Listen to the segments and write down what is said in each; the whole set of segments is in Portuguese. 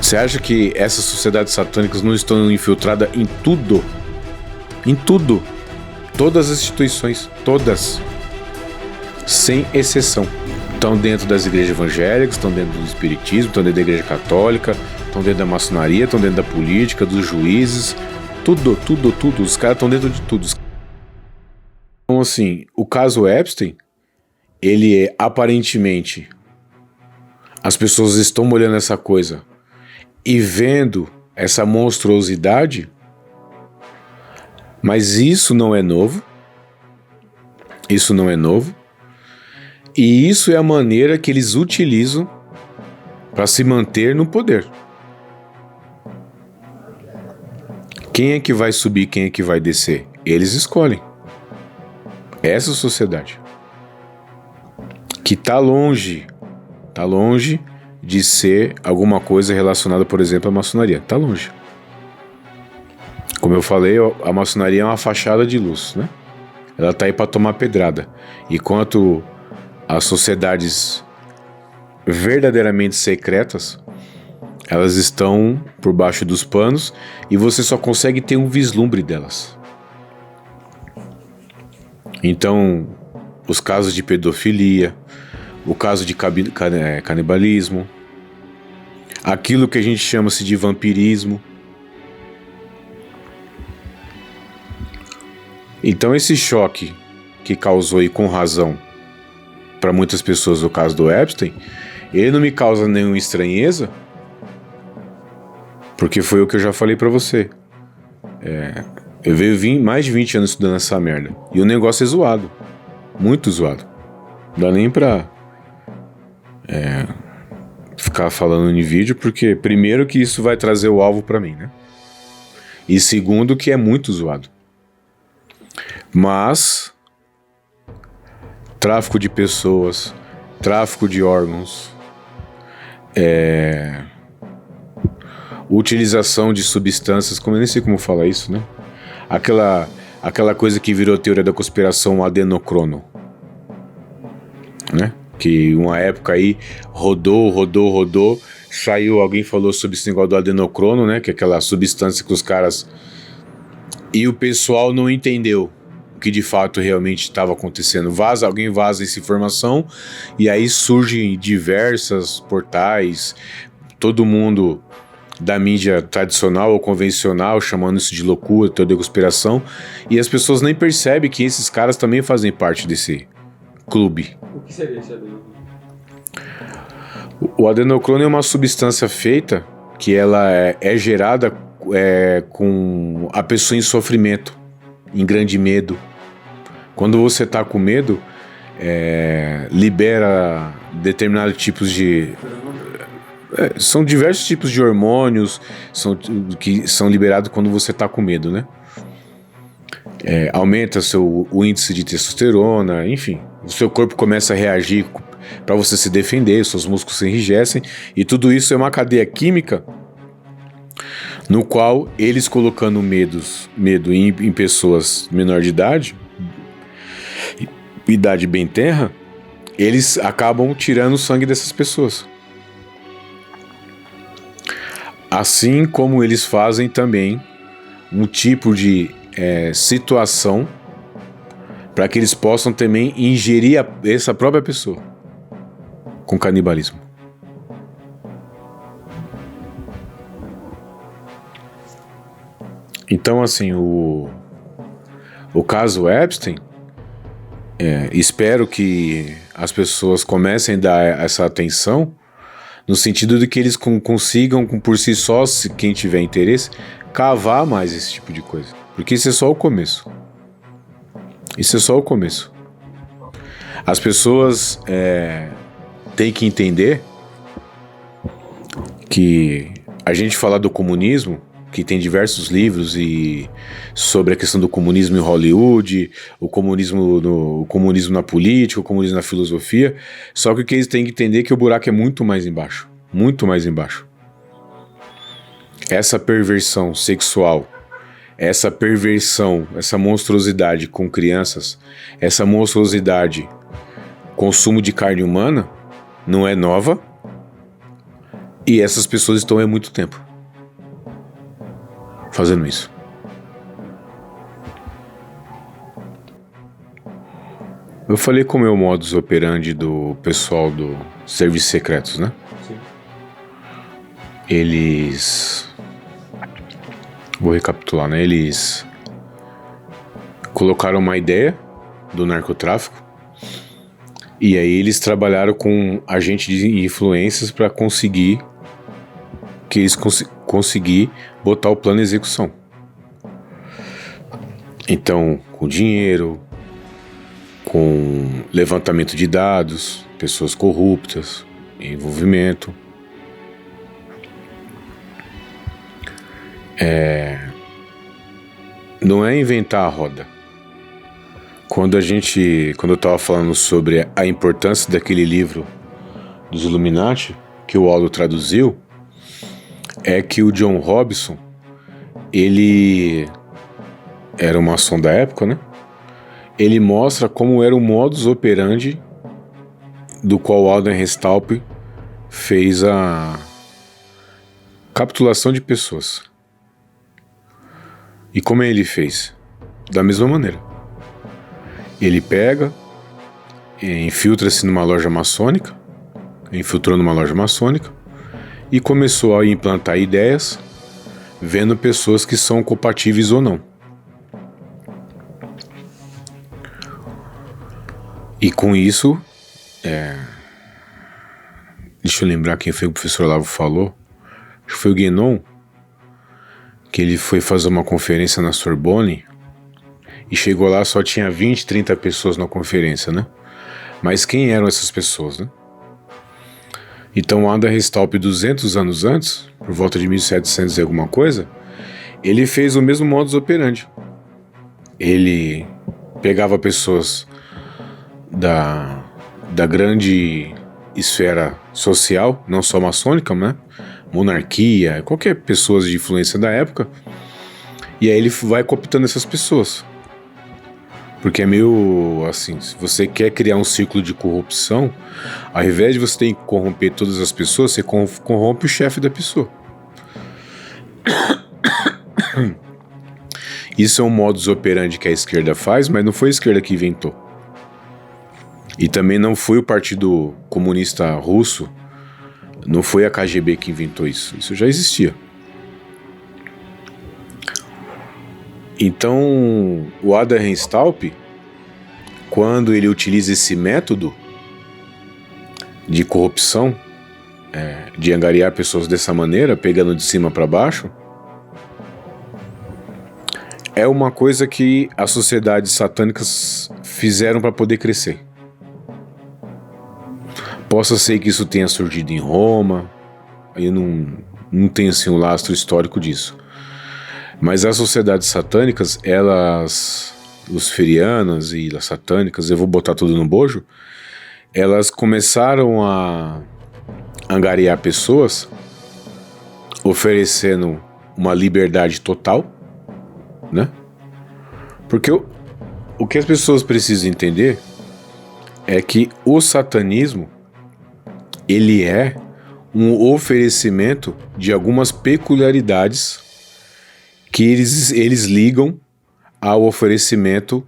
Você acha que essas sociedades satânicas não estão infiltradas em tudo? Em tudo. Todas as instituições, todas, sem exceção. Estão dentro das igrejas evangélicas, estão dentro do espiritismo, estão dentro da igreja católica, estão dentro da maçonaria, estão dentro da política, dos juízes, tudo. Os caras estão dentro de tudo. Então, assim, o caso Epstein, ele é aparentemente, as pessoas estão olhando essa coisa e vendo essa monstruosidade, mas isso não é novo. Isso não é novo. E isso é a maneira que eles utilizam para se manter no poder. Quem é que vai subir, quem é que vai descer? Eles escolhem. Essa sociedade. Que tá longe de ser alguma coisa relacionada, por exemplo, à maçonaria. Tá longe. Como eu falei, a maçonaria é uma fachada de luz, né? Ela tá aí para tomar pedrada. Enquanto as sociedades verdadeiramente secretas, elas estão por baixo dos panos e você só consegue ter um vislumbre delas. Então, os casos de pedofilia, o caso de canibalismo, aquilo que a gente chama-se de vampirismo. Então esse choque que causou, e com razão, para muitas pessoas o caso do Epstein, ele não me causa nenhuma estranheza, porque foi o que eu já falei para você. Eu venho mais de 20 anos estudando essa merda, e o negócio é zoado, muito zoado. Não dá nem pra ficar falando em vídeo, porque primeiro que isso vai trazer o alvo para mim, né? E segundo que é muito zoado. Mas tráfico de pessoas, tráfico de órgãos, utilização de substâncias, como eu nem sei como falar isso, né? Aquela coisa que virou teoria da conspiração, o adenocrono, né? Que uma época aí rodou, saiu, alguém falou sobre esse negócio do adenocrono, né? Que é aquela substância que os caras... E o pessoal não entendeu o que de fato realmente estava acontecendo. Alguém vaza essa informação e aí surgem diversos portais, todo mundo da mídia tradicional ou convencional chamando isso de loucura, teoria da conspiração, e as pessoas nem percebem que esses caras também fazem parte desse clube. O que seria esse adenocrono? O adenocrono é uma substância feita que ela é gerada com a pessoa em sofrimento, em grande medo. Quando você está com medo, libera determinados tipos de... são diversos tipos de hormônios que são liberados quando você está com medo, né? Aumenta o índice de testosterona, enfim. O seu corpo começa a reagir para você se defender, seus músculos se enrijecem, e tudo isso é uma cadeia química no qual eles colocando medo em pessoas menor de idade bem tenra, eles acabam tirando o sangue dessas pessoas. Assim como eles fazem também um tipo de situação para que eles possam também ingerir essa própria pessoa com canibalismo. Então, assim, o caso Epstein, espero que as pessoas comecem a dar essa atenção, no sentido de que eles consigam, por si só, se quem tiver interesse, cavar mais esse tipo de coisa. Porque isso é só o começo. Isso é só o começo. As pessoas têm que entender que a gente falar do comunismo, que tem diversos livros sobre a questão do comunismo em Hollywood, o comunismo na política, o comunismo na filosofia, só que o que eles têm que entender é que o buraco é muito mais embaixo. Muito mais embaixo. Essa perversão sexual, essa perversão, essa monstruosidade com crianças, essa monstruosidade, consumo de carne humana, não é nova E essas pessoas estão há muito tempo fazendo isso. Eu falei como é o modus operandi do pessoal do serviços secretos, né? Sim. Eles... Vou recapitular, né? Eles colocaram uma ideia do narcotráfico e aí eles trabalharam com agentes de influências para conseguir que eles conseguir botar o plano em execução. Então, com dinheiro, com levantamento de dados, pessoas corruptas, envolvimento. Não é inventar a roda. Quando eu estava falando sobre a importância daquele livro dos Illuminati, que o Aldo traduziu, é que o John Robinson, ele era um maçom da época, né? Ele mostra como era o modus operandi do qual Alden Restalp fez a capitulação de pessoas. E como ele fez? Da mesma maneira. Ele pega, infiltra-se numa loja maçônica, infiltrou numa loja maçônica e começou a implantar ideias, vendo pessoas que são compatíveis ou não. E com isso, deixa eu lembrar quem foi que o professor Olavo falou, acho que foi o Guénon, que ele foi fazer uma conferência na Sorbonne e chegou lá, só tinha 20, 30 pessoas na conferência, né? Mas quem eram essas pessoas, né? Então, Alden Restalp, 200 anos antes, por volta de 1700 e alguma coisa, ele fez o mesmo modus operandi. Ele pegava pessoas da grande esfera social, não só maçônica, né? Monarquia, qualquer pessoa de influência da época, e aí ele vai cooptando essas pessoas. Porque é meio assim, se você quer criar um círculo de corrupção, ao invés de você ter que corromper todas as pessoas, você corrompe o chefe da pessoa. Isso é um modus operandi que a esquerda faz, mas não foi a esquerda que inventou. E também não foi o Partido Comunista Russo, não foi a KGB que inventou isso. Isso já existia. Então, o Alden Restalp, quando ele utiliza esse método de corrupção, de angariar pessoas dessa maneira, pegando de cima para baixo, é uma coisa que as sociedades satânicas fizeram para poder crescer. Possa ser que isso tenha surgido em Roma, eu não tenho assim um lastro histórico disso. Mas as sociedades satânicas, elas, luciferianas e as satânicas, eu vou botar tudo no bojo, elas começaram a angariar pessoas, oferecendo uma liberdade total, né? Porque o que as pessoas precisam entender é que o satanismo, ele é um oferecimento de algumas peculiaridades que eles ligam ao oferecimento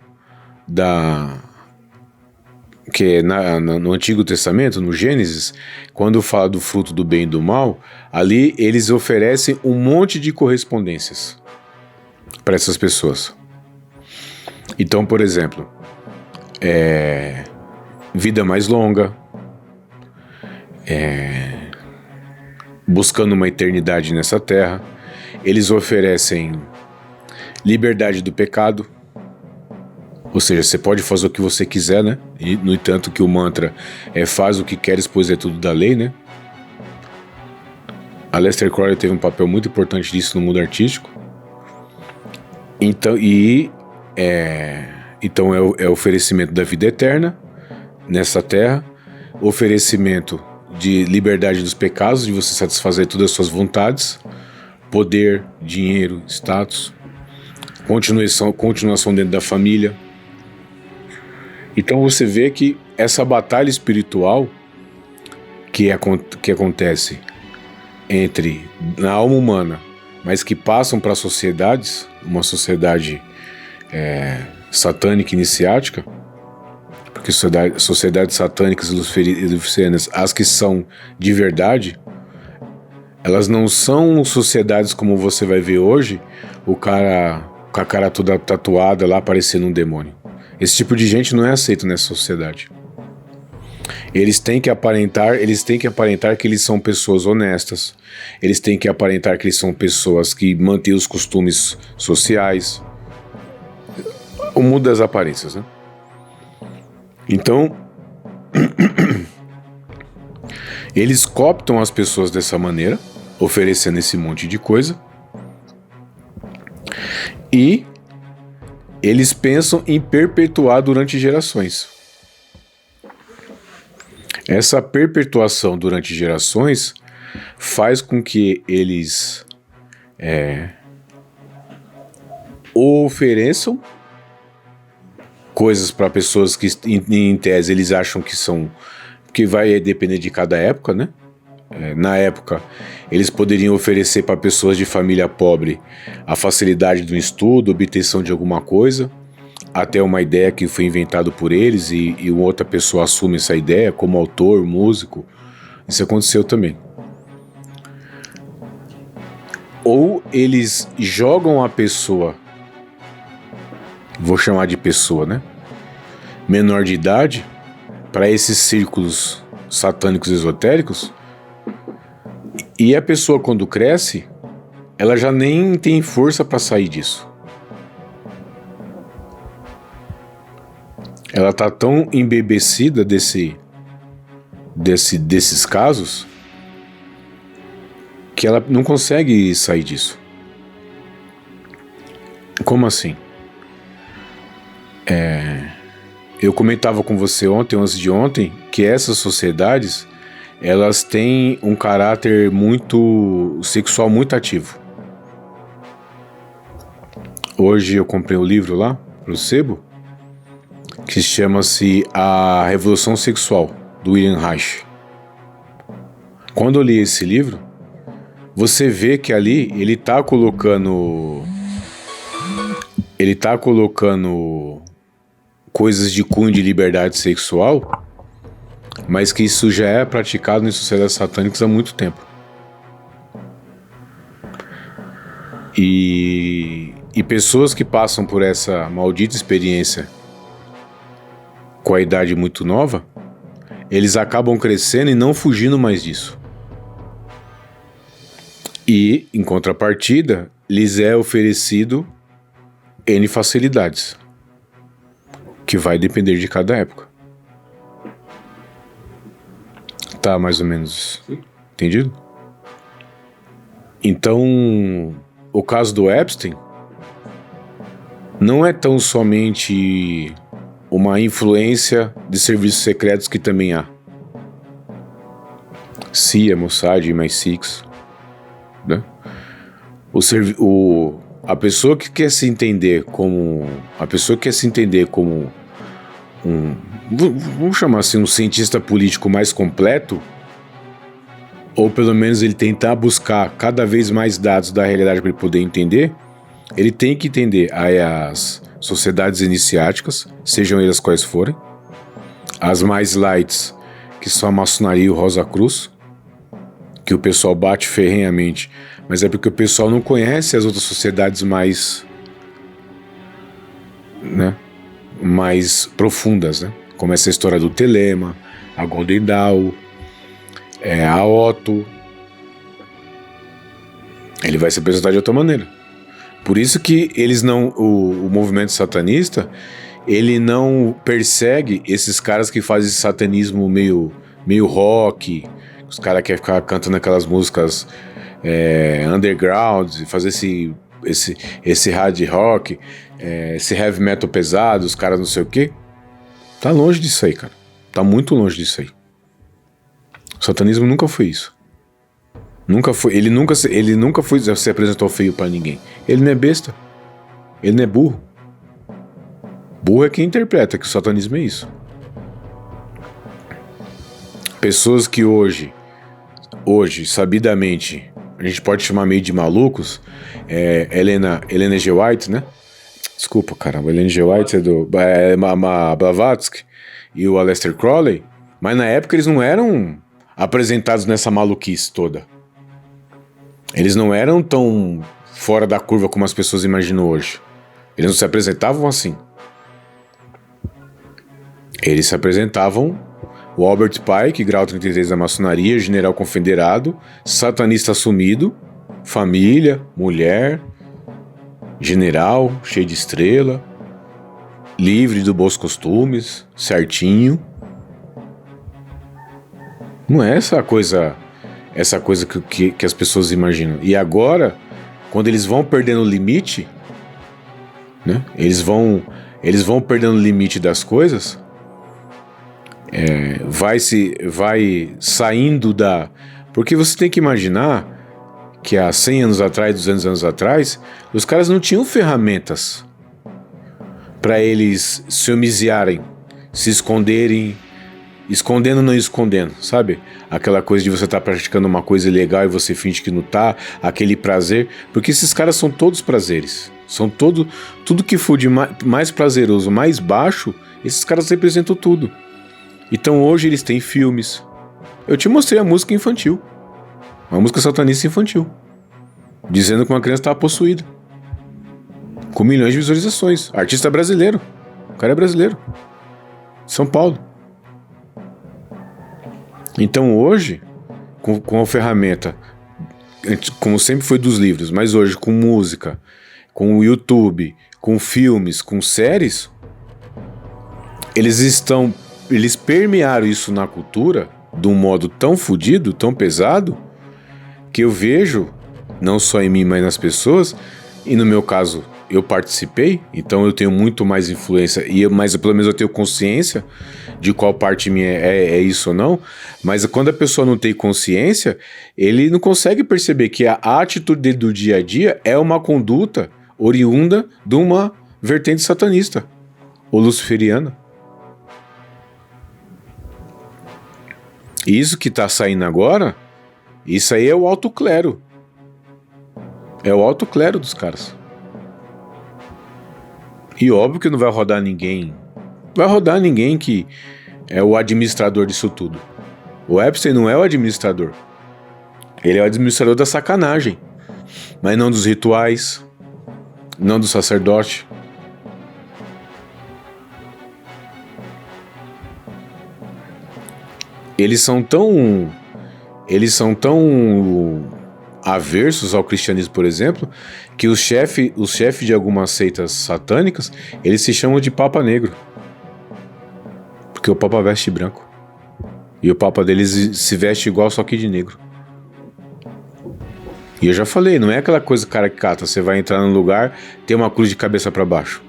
que é no Antigo Testamento, no Gênesis, quando fala do fruto do bem e do mal, ali eles oferecem um monte de correspondências para essas pessoas. Então, por exemplo, vida mais longa, buscando uma eternidade nessa terra. Eles oferecem liberdade do pecado, ou seja, você pode fazer o que você quiser, né? E, no entanto, que o mantra faz o que queres, pois é tudo da lei, né? A Aleister Crowley teve um papel muito importante disso no mundo artístico. Então, então é o oferecimento da vida eterna nessa terra, oferecimento de liberdade dos pecados, de você satisfazer todas as suas vontades, poder, dinheiro, status, continuação dentro da família. Então você vê que essa batalha espiritual que acontece na alma humana, mas que passam para sociedades, uma sociedade satânica iniciática, porque sociedades satânicas e luciferianas, as que são de verdade, elas não são sociedades como você vai ver hoje, o cara com a cara toda tatuada lá parecendo um demônio. Esse tipo de gente não é aceito nessa sociedade. Eles têm que aparentar que eles são pessoas honestas. Eles têm que aparentar que eles são pessoas que mantêm os costumes sociais. O mundo das aparências, né? Então, eles cooptam as pessoas dessa maneira, oferecendo esse monte de coisa. E eles pensam em perpetuar durante gerações. Essa perpetuação durante gerações faz com que eles ofereçam coisas para pessoas que, em tese, eles acham que são... que vai depender de cada época, né? Na época, eles poderiam oferecer para pessoas de família pobre a facilidade do estudo, obtenção de alguma coisa, até uma ideia que foi inventada por eles e outra pessoa assume essa ideia como autor, músico. Isso aconteceu também. Ou eles jogam a pessoa, vou chamar de pessoa, né? Menor de idade, para esses círculos satânicos esotéricos, e a pessoa, quando cresce, ela já nem tem força para sair disso. Ela tá tão embebecida desses casos que ela não consegue sair disso. Como assim? Eu comentava com você ontem, ou antes de ontem, que essas sociedades, elas têm um caráter muito sexual muito ativo. Hoje eu comprei um livro lá pro sebo que chama-se A Revolução Sexual, do William Reich. Quando eu li esse livro, você vê que ali ele tá colocando coisas de cunho de liberdade sexual, mas que isso já é praticado em sociedades satânicas há muito tempo. E pessoas que passam por essa maldita experiência com a idade muito nova, eles acabam crescendo e não fugindo mais disso. E, em contrapartida, lhes é oferecido N facilidades, que vai depender de cada época. Tá mais ou menos entendido? Então, o caso do Epstein não é tão somente uma influência de serviços secretos, que também há. CIA, Mossad, MI6, né? A pessoa que quer se entender como vamos chamar assim, um cientista político mais completo, ou pelo menos ele tentar buscar cada vez mais dados da realidade para ele poder entender, ele tem que entender as sociedades iniciáticas, sejam elas quais forem, as mais lights, que são a maçonaria e o Rosa Cruz, que o pessoal bate ferrenhamente, mas é porque o pessoal não conhece as outras sociedades mais, né, mais profundas, né? Como essa história do Telema, a Golden Dawn, a Otto. Ele vai se apresentar de outra maneira. Por isso que eles não, o movimento satanista, ele não persegue esses caras que fazem esse satanismo meio rock, os caras querem ficar cantando aquelas músicas underground, fazer esse hard rock, esse heavy metal pesado, os caras não sei o quê. Tá longe disso aí, cara. Tá muito longe disso aí. O satanismo nunca foi isso. Nunca foi. Ele nunca se apresentou feio pra ninguém. Ele não é besta. Ele não é burro. Burro é quem interpreta que o satanismo é isso. Pessoas que hoje hoje, sabidamente, a gente pode chamar meio de malucos, Helena G. White, né? Desculpa, caramba, Helena G. White é do Blavatsky e o Aleister Crowley, mas na época eles não eram apresentados nessa maluquice toda. Eles não eram tão fora da curva como as pessoas imaginam hoje. Eles não se apresentavam assim. Eles se apresentavam o Albert Pike, grau 33 da maçonaria, general confederado, satanista assumido, família, mulher, general, cheio de estrela, livre dos bons costumes, certinho. Não é essa coisa que as pessoas imaginam. E agora, quando eles vão perdendo o limite, né? Eles vão perdendo o limite das coisas, vai saindo da... Porque você tem que imaginar que há 100 anos atrás, 200 anos atrás, os caras não tinham ferramentas para eles se homiziarem, se esconderem, escondendo não escondendo, sabe? Aquela coisa de você estar praticando uma coisa ilegal e você finge que não tá, aquele prazer, porque esses caras são todos prazeres, são tudo que for de mais prazeroso, mais baixo, esses caras representam tudo. Então hoje eles têm filmes. Eu te mostrei a música infantil, uma música satanista infantil, dizendo que uma criança estava possuída, com milhões de visualizações, artista brasileiro, o cara é brasileiro, São Paulo. Então hoje, com a ferramenta, como sempre foi dos livros, mas hoje com música, com o YouTube, com filmes, com séries, eles permearam isso na cultura de um modo tão fodido, tão pesado, que eu vejo, não só em mim, mas nas pessoas, e no meu caso eu participei, então eu tenho muito mais influência, mas pelo menos eu tenho consciência de qual parte minha é isso ou não, mas quando a pessoa não tem consciência, ele não consegue perceber que a atitude dele do dia a dia é uma conduta oriunda de uma vertente satanista ou luciferiana. Isso que está saindo agora, isso aí é o alto clero. É o alto clero dos caras. E óbvio que não vai rodar ninguém. Vai rodar ninguém que é o administrador disso tudo. O Epstein não é o administrador. Ele é o administrador da sacanagem. Mas não dos rituais, não do sacerdote. Eles são tão aversos ao cristianismo, por exemplo, que os chefes de algumas seitas satânicas, eles se chamam de Papa Negro. Porque o Papa veste branco. E o Papa deles se veste igual, só que de negro. E eu já falei, não é aquela coisa caricata, você vai entrar num lugar, tem uma cruz de cabeça para baixo.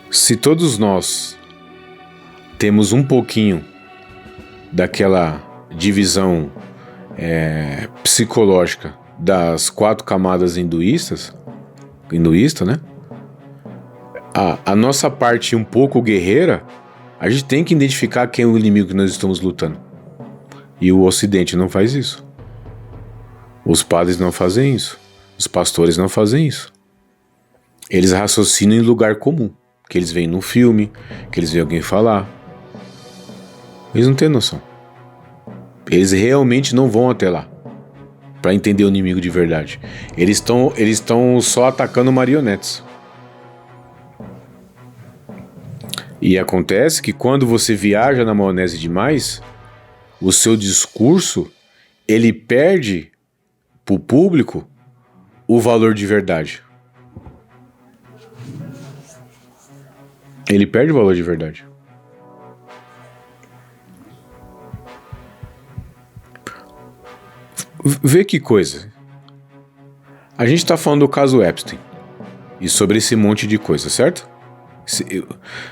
Se todos nós temos um pouquinho daquela divisão psicológica das 4 camadas hinduísta, né? A nossa parte um pouco guerreira, a gente tem que identificar quem é o inimigo que nós estamos lutando. E o Ocidente não faz isso. Os padres não fazem isso. Os pastores não fazem isso. Eles raciocinam em lugar comum, que eles veem no filme, que eles veem alguém falar. Eles não têm noção. Eles realmente não vão até lá para entender o inimigo de verdade. Eles estão só atacando marionetes. E acontece que quando você viaja na maionese demais, o seu discurso, ele perde pro público o valor de verdade. Ele perde o valor de verdade. Vê que coisa. A gente tá falando do caso Epstein e sobre esse monte de coisa, certo?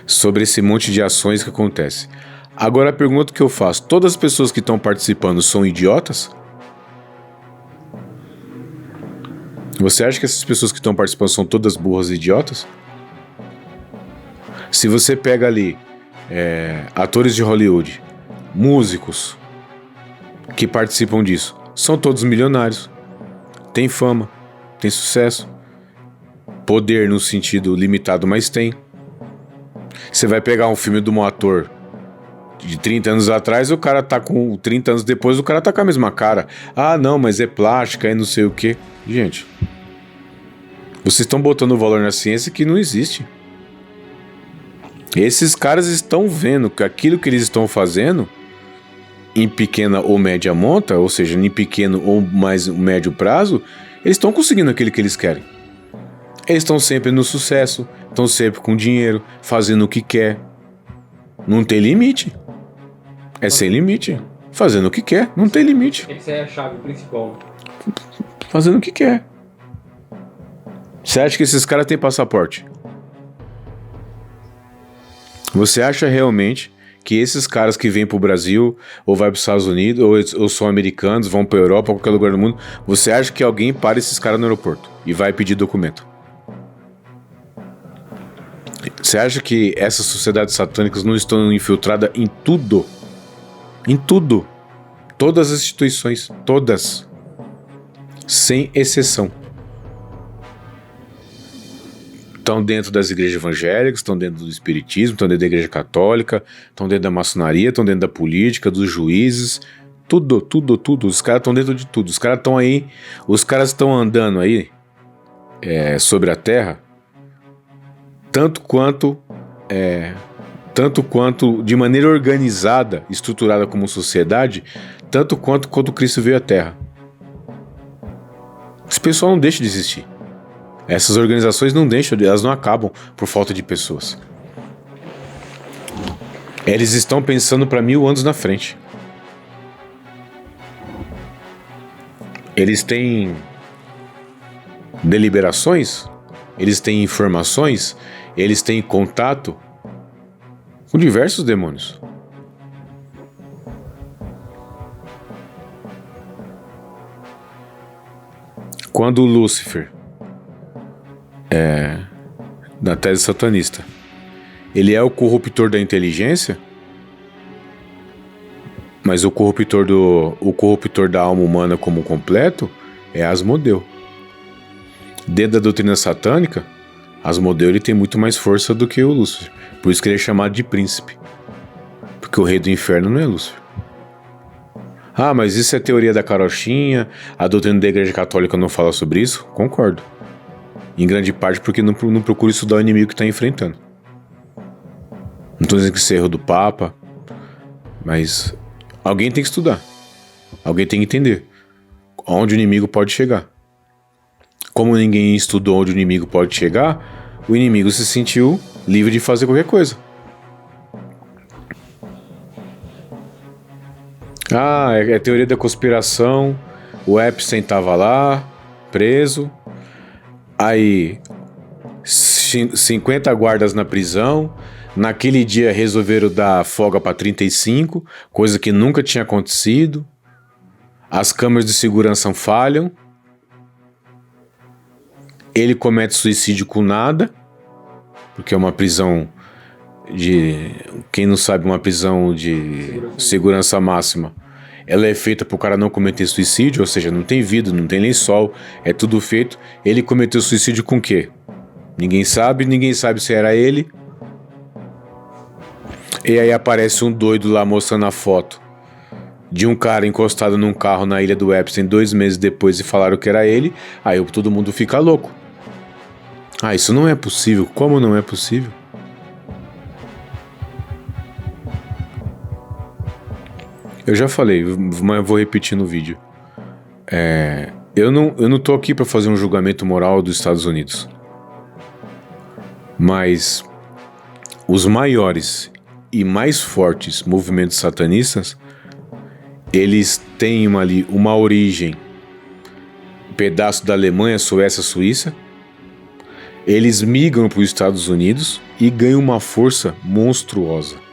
Sobre esse monte de ações que acontece. Agora a pergunta que eu faço: todas as pessoas que estão participando são idiotas? Você acha que essas pessoas que estão participando são todas burras e idiotas? Se você pega ali atores de Hollywood, músicos que participam disso, são todos milionários, tem fama, tem sucesso, poder no sentido limitado, mas tem. Você vai pegar um filme de um ator de 30 anos atrás, o cara tá com 30 anos depois, o cara tá com a mesma cara. Ah, não, mas é plástica, é não sei o quê. Gente, vocês estão botando valor na ciência que não existe. Esses caras estão vendo que aquilo que eles estão fazendo em pequena ou média monta, ou seja, em pequeno ou mais médio prazo, eles estão conseguindo aquilo que eles querem. Eles estão sempre no sucesso, estão sempre com dinheiro, fazendo o que quer. Não tem limite. É sem limite. Fazendo o que quer, não tem limite. Essa é a chave principal. Fazendo o que quer. Você acha que esses caras têm passaporte? Você acha realmente que esses caras que vêm pro Brasil, ou vai pros Estados Unidos, ou são americanos, vão pra Europa, ou qualquer lugar do mundo, você acha que alguém para esses caras no aeroporto e vai pedir documento? Você acha que essas sociedades satânicas não estão infiltradas em tudo? Em tudo. Todas as instituições. Todas. Sem exceção. Estão dentro das igrejas evangélicas, estão dentro do espiritismo, estão dentro da igreja católica, estão dentro da maçonaria, estão dentro da política, dos juízes. Tudo, tudo, tudo. Os caras estão dentro de tudo. Os caras estão aí. Os caras estão andando aí sobre a terra tanto quanto de maneira organizada, estruturada como sociedade, tanto quanto quando Cristo veio à Terra. Esse pessoal não deixa de existir. Essas organizações não deixam, elas não acabam por falta de pessoas. Eles estão pensando para 1000 anos na frente. Eles têm deliberações, eles têm informações, eles têm contato com diversos demônios. Quando Lúcifer, da tese satanista, ele é o corruptor da inteligência, mas o corruptor da alma humana como completo é Asmodeu. Dentro da doutrina satânica, Asmodeu ele tem muito mais força do que o Lúcifer. Por isso que ele é chamado de príncipe. Porque o rei do inferno não é Lúcifer. Ah, mas isso é teoria da carochinha, a doutrina da igreja católica não fala sobre isso? Concordo. Em grande parte porque não procura estudar o inimigo que está enfrentando. Não estou dizendo que isso é erro do Papa, mas alguém tem que estudar. Alguém tem que entender onde o inimigo pode chegar. Como ninguém estudou onde o inimigo pode chegar, o inimigo se sentiu livre de fazer qualquer coisa. Ah, é teoria da conspiração, o Epstein estava lá, preso, aí 50 guardas na prisão, naquele dia resolveram dar folga para 35, coisa que nunca tinha acontecido, as câmeras de segurança falham, ele comete suicídio com nada, porque é uma prisão quem não sabe, uma prisão de segurança máxima, ela é feita para o cara não cometer suicídio, ou seja, não tem vidro, não tem lençol, é tudo feito. Ele cometeu suicídio com o quê? Ninguém sabe se era ele. E aí aparece um doido lá mostrando a foto de um cara encostado num carro na ilha do Epstein 2 meses depois e falaram que era ele. Aí todo mundo fica louco. Ah, isso não é possível. Como não é possível? Eu já falei, mas vou repetir no vídeo. Eu não tô aqui para fazer um julgamento moral dos Estados Unidos. Mas os maiores e mais fortes movimentos satanistas, eles têm ali uma origem, pedaço da Alemanha, Suécia, Suíça. Eles migram para os Estados Unidos e ganham uma força monstruosa.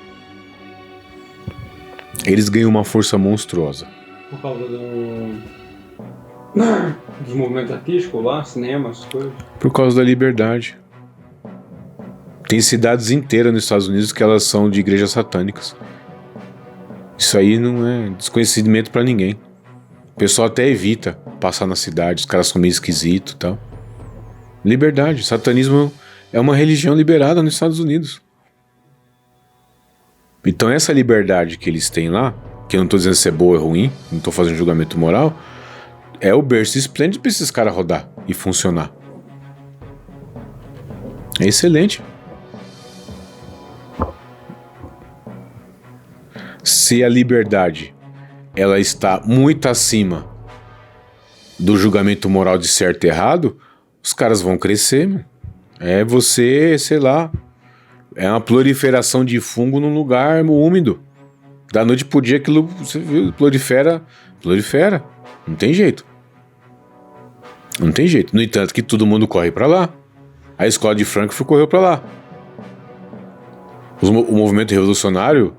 Eles ganham uma força monstruosa. Por causa dos movimentos artísticos lá, cinema, essas coisas? Por causa da liberdade. Tem cidades inteiras nos Estados Unidos que elas são de igrejas satânicas. Isso aí não é desconhecimento pra ninguém. O pessoal até evita passar na cidade, os caras são meio esquisitos e tal. Liberdade. Satanismo é uma religião liberada nos Estados Unidos. Então essa liberdade que eles têm lá, que eu não tô dizendo se é boa ou ruim, não tô fazendo julgamento moral, é o berço esplêndido pra esses caras rodar e funcionar. É excelente. Se a liberdade ela está muito acima do julgamento moral de certo e errado, os caras vão crescer, meu. É você, sei lá, é uma proliferação de fungo num lugar úmido. Da noite pro dia aquilo, você viu, prolifera. Não tem jeito. Não tem jeito. No entanto que todo mundo corre pra lá. A escola de Frankfurt correu pra lá. O movimento revolucionário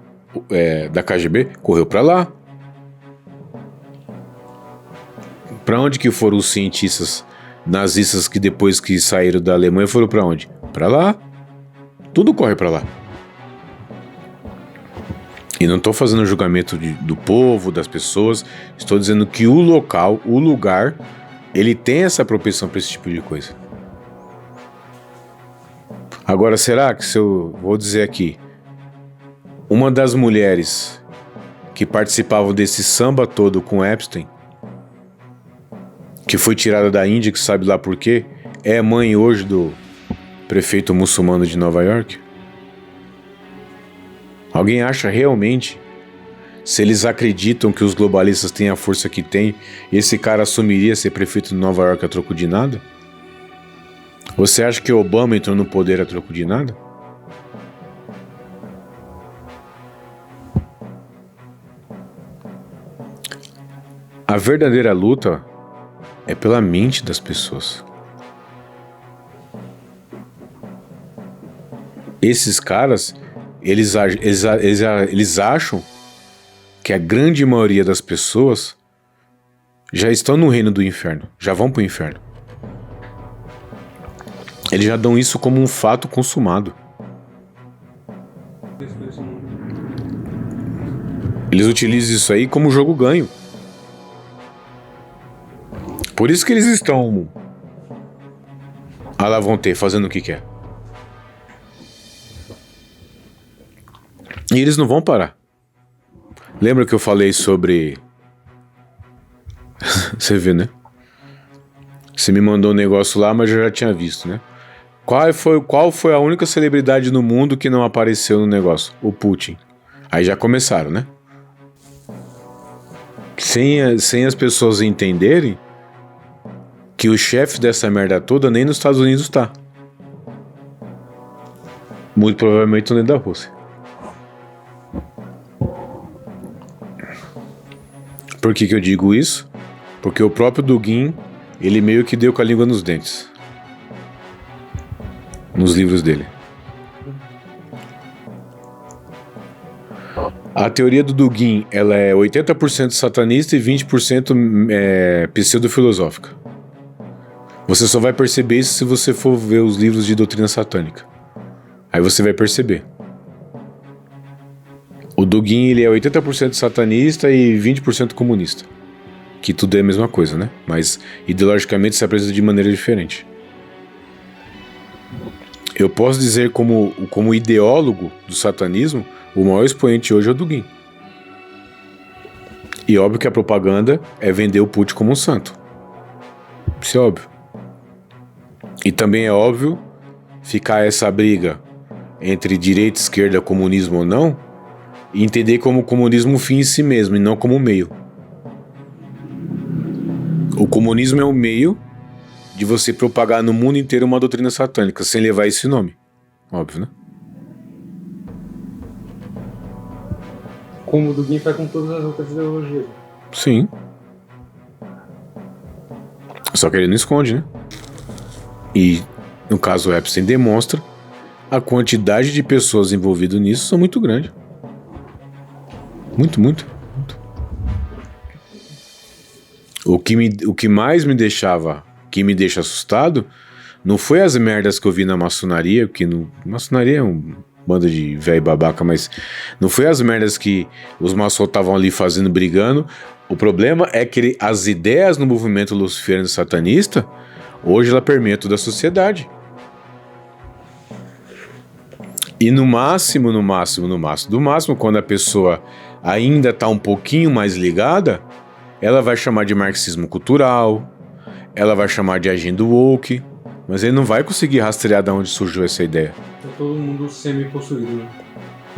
da KGB correu pra lá. Pra onde que foram os cientistas nazistas que depois que saíram da Alemanha foram pra onde? Pra lá. Tudo corre pra lá. E não estou fazendo julgamento do povo, das pessoas. Estou dizendo que o local, o lugar, ele tem essa propensão para esse tipo de coisa. Agora, será que se eu vou dizer aqui, uma das mulheres que participavam desse samba todo com Epstein, que foi tirada da Índia, que sabe lá por quê, é mãe hoje do prefeito muçulmano de Nova York? Alguém acha realmente, se eles acreditam que os globalistas têm a força que têm, esse cara assumiria ser prefeito de Nova York a troco de nada? Você acha que Obama entrou no poder a troco de nada? A verdadeira luta é pela mente das pessoas. Esses caras, eles acham que a grande maioria das pessoas já estão no reino do inferno, já vão para o inferno. Eles já dão isso como um fato consumado. Eles utilizam isso aí como jogo ganho. Por isso que eles estão à la vontade, fazendo o que quer. E eles não vão parar. Lembra que eu falei sobre... Você vê, né? Você me mandou um negócio lá, mas eu já tinha visto, né? Qual foi a única celebridade no mundo que não apareceu no negócio? O Putin. Aí já começaram, né? Sem as pessoas entenderem que o chefe dessa merda toda nem nos Estados Unidos tá. Muito provavelmente dentro da Rússia. Por que eu digo isso? Porque o próprio Dugin, ele meio que deu com a língua nos dentes. Nos livros dele. A teoria do Dugin, ela é 80% satanista e 20% pseudo-filosófica. Você só vai perceber isso se você for ver os livros de doutrina satânica. Aí você vai perceber. O Dugin, ele é 80% satanista e 20% comunista. Que tudo é a mesma coisa, né? Mas ideologicamente se apresenta de maneira diferente. Eu posso dizer como ideólogo do satanismo, o maior expoente hoje é o Dugin. E óbvio que a propaganda é vender o Putin como um santo. Isso é óbvio. E também é óbvio ficar essa briga entre direita, esquerda, comunismo ou não, e entender como o comunismo um fim em si mesmo e não como um meio. O comunismo é um meio de você propagar no mundo inteiro uma doutrina satânica, sem levar esse nome. Óbvio, né? Como o Dugin faz com todas as outras ideologias. Sim. Só que ele não esconde, né? E, no caso, o Epstein demonstra a quantidade de pessoas envolvidas nisso são muito grande. Muito, muito, muito. O que mais me deixa assustado Não foi as merdas que eu vi na maçonaria, que maçonaria é um bando de velho babaca, mas não foi as merdas que os maçons estavam ali fazendo, brigando. O problema é que as ideias no movimento luciferiano satanista, hoje ela permeia toda a sociedade. E no máximo, quando a pessoa ainda está um pouquinho mais ligada, ela vai chamar de marxismo cultural, ela vai chamar de agenda woke, mas ele não vai conseguir rastrear de onde surgiu essa ideia. É todo mundo semi-possuído, né?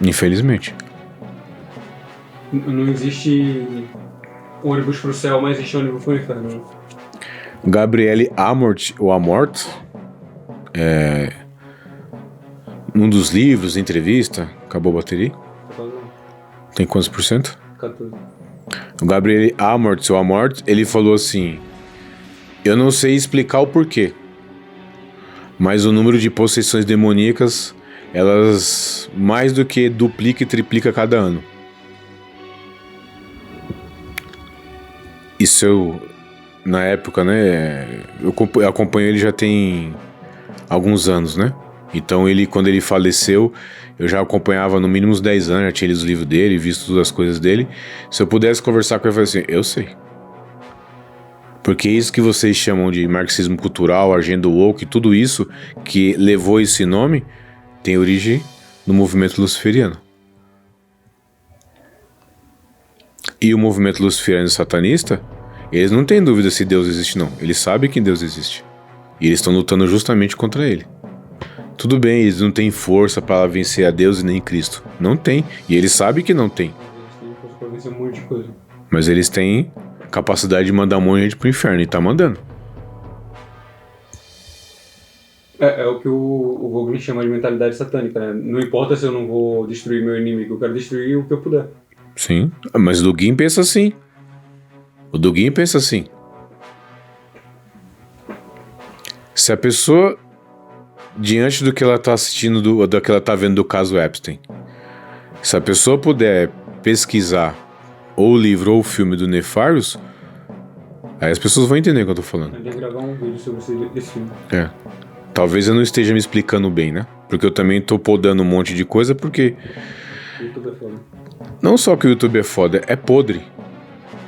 Infelizmente. Não existe ônibus pro céu, mas existe ônibus pro inferno. Né? Gabriele Amort, ou Amort, num dos livros, entrevista, acabou a bateria? Tem quantos por cento? 14. O Gabriele Amort, ou Amort, ele falou assim: eu não sei explicar o porquê, mas o número de possessões demoníacas, elas mais do que duplica e triplica cada ano. Isso eu, na época, né, eu acompanho ele já tem alguns anos, né? Então ele, quando ele faleceu, eu já acompanhava no mínimo uns 10 anos, já tinha lido os livros dele, visto todas as coisas dele. Se eu pudesse conversar com ele, eu falei assim, eu sei. Porque isso que vocês chamam de marxismo cultural, agenda woke, tudo isso que levou esse nome, tem origem no movimento luciferiano. E o movimento luciferiano satanista, eles não têm dúvida se Deus existe, não. Eles sabem que Deus existe. E eles estão lutando justamente contra ele. Tudo bem, eles não têm força para vencer a Deus e nem Cristo. Não tem. E eles sabem que não tem. Eles têm força pra vencer um monte de coisa. Mas eles têm capacidade de mandar um monte de gente pro inferno. E tá mandando. É o que o Vogel chama de mentalidade satânica, né? Não importa se eu não vou destruir meu inimigo, eu quero destruir o que eu puder. Sim, mas o Dugin pensa assim. O Dugin pensa assim. Se a pessoa, diante do que ela tá assistindo, do que ela tá vendo do caso Epstein, se a pessoa puder pesquisar ou o livro ou o filme do Nefarious, aí as pessoas vão entender o que eu tô falando. Eu ia gravar um vídeo sobre esse filme. Talvez eu não esteja me explicando bem, né? Porque eu também tô podando um monte de coisa, porque O YouTube é foda. não só que o YouTube é foda, é podre.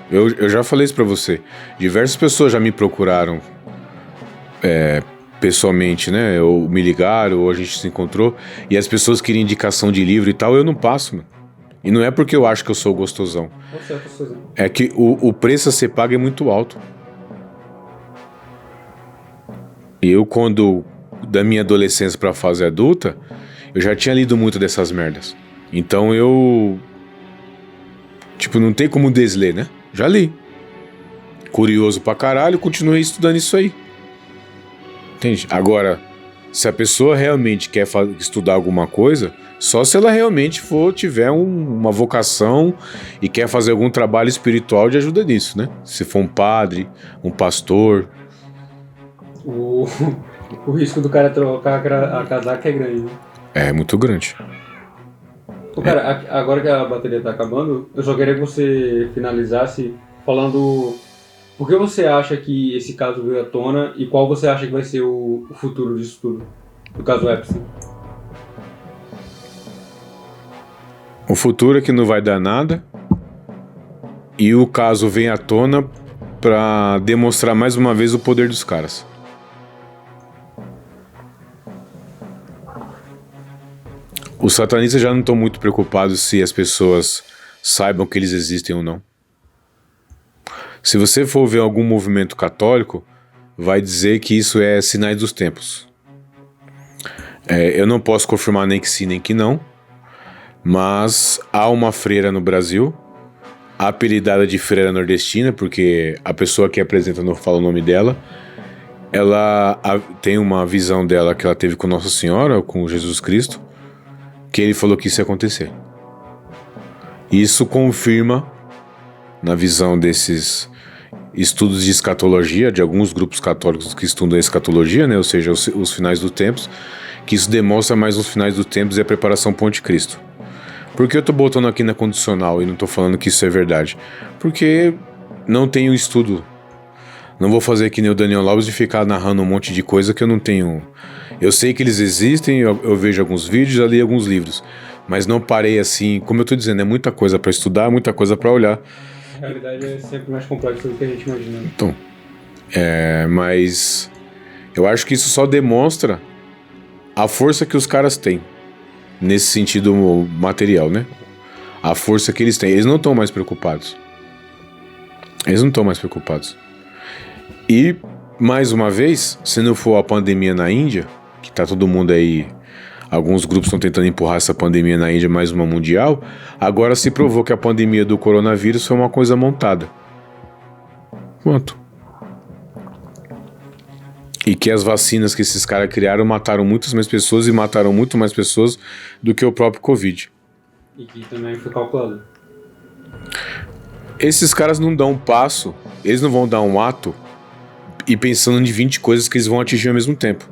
Eu já falei isso pra você. Diversas pessoas já me procuraram pessoalmente, né? Ou me ligaram, ou a gente se encontrou. E as pessoas queriam indicação de livro e tal, eu não passo, mano. E não é porque eu acho que eu sou gostosão. É que o preço a ser pago é muito alto. Eu, quando da minha adolescência pra fase adulta, eu já tinha lido muito dessas merdas. Então eu... Tipo, não tem como desler, né? Já li. Curioso pra caralho, continuei estudando isso aí. Entende? Agora, se a pessoa realmente quer estudar alguma coisa, só se ela realmente tiver uma vocação e quer fazer algum trabalho espiritual de ajuda nisso, né? Se for um padre, um pastor. O risco do cara trocar a casaca é grande, né? É muito grande. Cara, agora que a bateria tá acabando, eu só queria que você finalizasse falando por que você acha que esse caso veio à tona e qual você acha que vai ser o futuro disso tudo, do caso Epstein. O futuro é que não vai dar nada e o caso vem à tona pra demonstrar mais uma vez o poder dos caras. Os satanistas já não estão muito preocupados se as pessoas saibam que eles existem ou não. Se você for ver algum movimento católico, vai dizer que isso é sinais dos tempos. Eu não posso confirmar nem que sim, nem que não, mas há uma freira no Brasil, apelidada de freira nordestina, porque a pessoa que apresenta não fala o nome dela. Ela tem uma visão dela que ela teve com Nossa Senhora, com Jesus Cristo, que ele falou que isso ia acontecer. Isso confirma, na visão desses estudos de escatologia, de alguns grupos católicos que estudam a escatologia, né, ou seja, os finais dos tempos, que isso demonstra mais os finais dos tempos e a preparação para o anticristo. Por que eu estou botando aqui na condicional e não estou falando que isso é verdade? Porque não tem um estudo. Não vou fazer que nem o Daniel Lopes de ficar narrando um monte de coisa que eu não tenho. Eu sei que eles existem, eu vejo alguns vídeos, já li alguns livros, mas não parei assim, como eu tô dizendo, é muita coisa para estudar, muita coisa para olhar. A realidade é sempre mais complexa do que a gente imagina. Então, mas eu acho que isso só demonstra a força que os caras têm nesse sentido material, né? A força que eles têm. Eles não estão mais preocupados. E, mais uma vez, se não for a pandemia na Índia, que tá todo mundo aí, alguns grupos estão tentando empurrar essa pandemia na Índia, mais uma mundial, agora se provou que a pandemia do coronavírus foi uma coisa montada. Quanto? E que as vacinas que esses caras criaram mataram muitas mais pessoas e mataram muito mais pessoas do que o próprio Covid. E que também foi calculado. Esses caras não dão um passo, eles não vão dar um ato e pensando em 20 coisas que eles vão atingir ao mesmo tempo.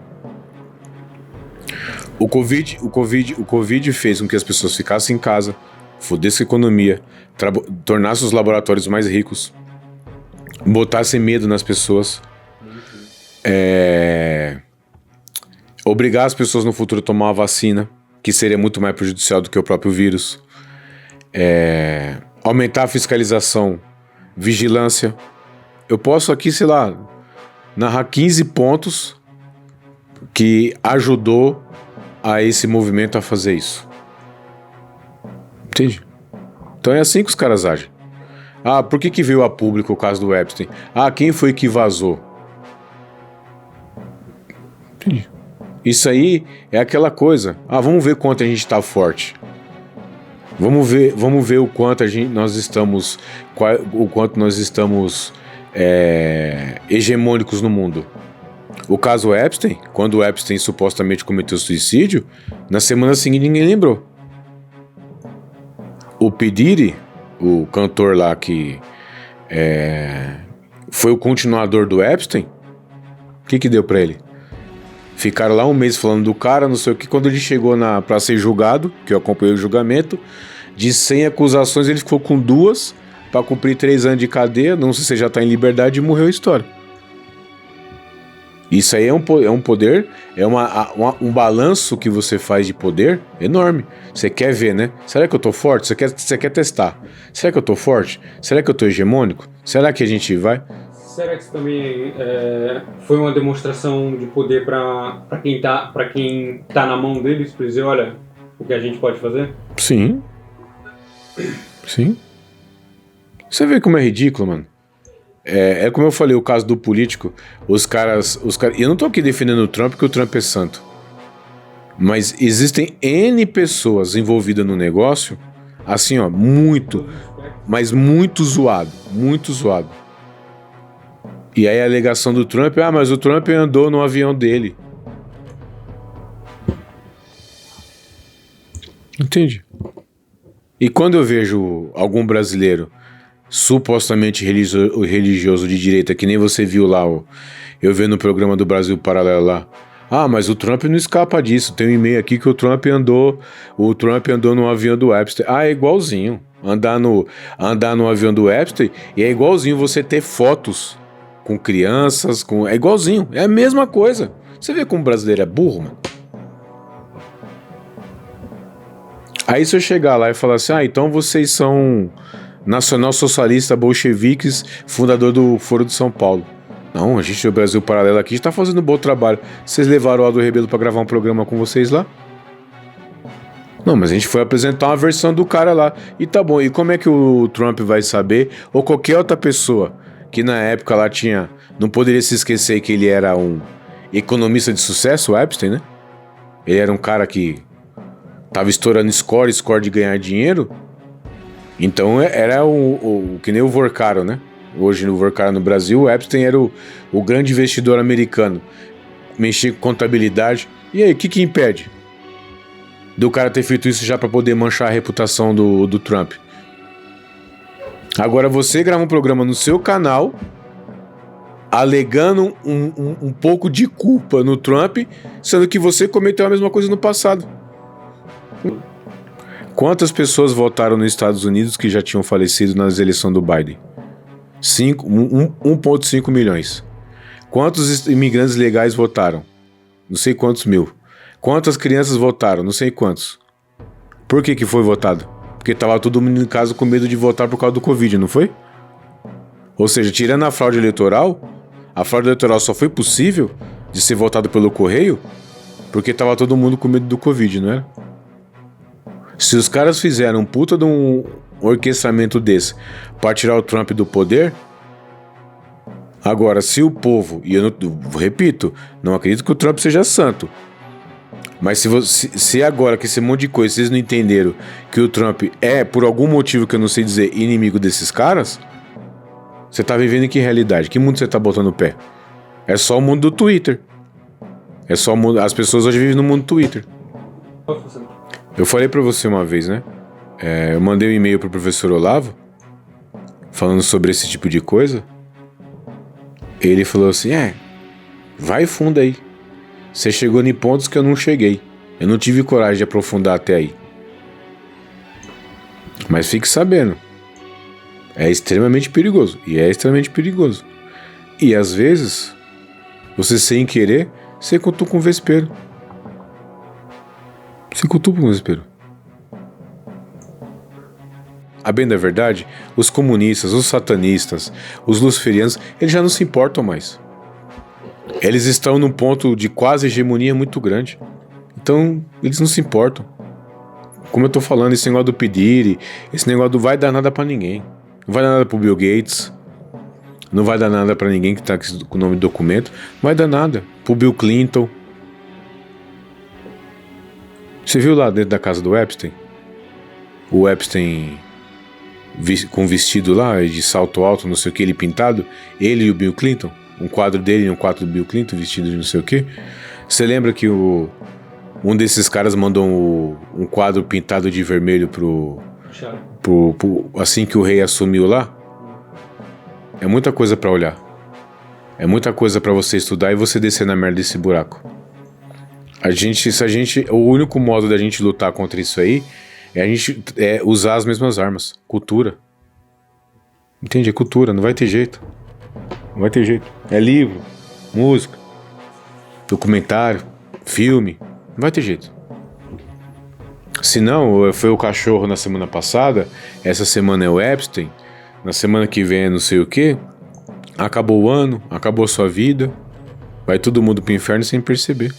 O Covid fez com que as pessoas ficassem em casa, fodesse a economia, tornasse os laboratórios mais ricos, botasse medo nas pessoas, obrigar as pessoas no futuro a tomar uma vacina, que seria muito mais prejudicial do que o próprio vírus, aumentar a fiscalização, vigilância. Eu posso aqui, sei lá, narrar 15 pontos que ajudou a esse movimento a fazer isso. Entende? Então é assim que os caras agem. Ah, por que veio a público o caso do Epstein? Ah, quem foi que vazou? Entende? Isso aí é aquela coisa. Ah, vamos ver quanto a gente tá forte. Vamos ver o quanto nós estamos hegemônicos no mundo. O caso Epstein, quando o Epstein supostamente cometeu suicídio, na semana seguinte ninguém lembrou. O P. Diddy, o cantor lá que foi o continuador do Epstein, o que deu pra ele? Ficaram lá um mês falando do cara, não sei o que. Quando ele chegou pra ser julgado, que eu acompanhei o julgamento, de 100 acusações ele ficou com 2 pra cumprir 3 anos de cadeia, não sei se já tá em liberdade, e morreu a história. Isso aí é um poder, um balanço que você faz de poder enorme. Você quer ver, né? Será que eu tô forte? Você quer testar. Será que eu tô forte? Será que eu tô hegemônico? Será que a gente vai? Será que isso também foi uma demonstração de poder para quem tá na mão deles, para dizer, olha, o que a gente pode fazer? Sim. Você vê como é ridículo, mano. É como eu falei, o caso do político, os caras. Eu não tô aqui defendendo o Trump, porque o Trump é santo. Mas existem N pessoas envolvidas no negócio, assim, ó, mas muito zoado. E aí a alegação do Trump, mas o Trump andou no avião dele. Entende? E quando eu vejo algum brasileiro supostamente religioso de direita, que nem você viu lá, eu vi no programa do Brasil Paralelo lá, mas o Trump não escapa disso, tem um e-mail aqui que o Trump andou no avião do Epstein. É igualzinho, andar no avião do Epstein, e é igualzinho você ter fotos com crianças, é igualzinho, é a mesma coisa. Você vê como o brasileiro é burro, mano? Aí se eu chegar lá e falar assim, então vocês são nacional socialista, bolcheviques, fundador do Foro de São Paulo. Não, a gente do Brasil Paralelo aqui está fazendo um bom trabalho. Vocês levaram o Aldo Rebelo para gravar um programa com vocês lá? Não, mas a gente foi apresentar uma versão do cara lá. E tá bom, e como é que o Trump vai saber, ou qualquer outra pessoa que na época lá não poderia se esquecer que ele era um economista de sucesso, o Epstein, né? Ele era um cara que tava estourando score de ganhar dinheiro. Então era que nem o Vorcaro, né? Hoje no Vorcaro no Brasil, o Epstein era o grande investidor americano. Mexia com contabilidade. E aí, o que impede do cara ter feito isso já para poder manchar a reputação do Trump? Agora você grava um programa no seu canal alegando um pouco de culpa no Trump, sendo que você cometeu a mesma coisa no passado. Quantas pessoas votaram nos Estados Unidos que já tinham falecido nas eleições do Biden? 1,5 milhões. Quantos imigrantes legais votaram? Não sei quantos mil. Quantas crianças votaram? Não sei quantos. Por que foi votado? Porque tava todo mundo em casa com medo de votar por causa do Covid, não foi? Ou seja, tirando a fraude eleitoral só foi possível de ser votado pelo correio porque tava todo mundo com medo do Covid, não era? Se os caras fizeram um puta de um orquestramento desse para tirar o Trump do poder, agora se o povo, e eu repito, não acredito que o Trump seja santo, mas se agora que esse monte de coisa vocês não entenderam que o Trump é, por algum motivo que eu não sei dizer, inimigo desses caras, você tá vivendo em que realidade? Que mundo você tá botando o pé? É só o mundo do Twitter. É só o mundo. As pessoas hoje vivem no mundo do Twitter. Eu falei pra você uma vez, né? Eu mandei um e-mail pro professor Olavo falando sobre esse tipo de coisa. Ele falou assim: vai fundo aí. Você chegou em pontos que eu não cheguei. Eu não tive coragem de aprofundar até aí. Mas fique sabendo. É extremamente perigoso. E é extremamente perigoso. E às vezes, você sem querer, você cutuca um vespeiro. Você cutuca um vespeiro. A bem da verdade, os comunistas, os satanistas, os luciferianos, eles já não se importam mais. Eles estão num ponto de quase hegemonia muito grande. Então, eles não se importam. Como eu tô falando, esse negócio do pedir, esse negócio do vai dar nada pra ninguém. Não vai dar nada pro Bill Gates. Não vai dar nada pra ninguém que tá com o nome do documento. Não vai dar nada pro Bill Clinton. Você viu lá dentro da casa do Epstein? O Epstein com vestido lá, de salto alto, não sei o que, ele pintado. Ele e o Bill Clinton. Um quadro dele e um quadro do Bill Clinton, vestido de não sei o que. Você lembra que um desses caras mandou um quadro pintado de vermelho assim que o rei assumiu lá? É muita coisa pra olhar. É muita coisa pra você estudar e você descer na merda desse buraco. O único modo da gente lutar contra isso aí é usar as mesmas armas. Cultura. Entende? É cultura, não vai ter jeito. Não vai ter jeito. É livro, música, documentário, filme. Não vai ter jeito. Se não, foi o cachorro na semana passada, essa semana é o Epstein, na semana que vem é não sei o que. Acabou o ano, acabou a sua vida. Vai todo mundo pro inferno sem perceber.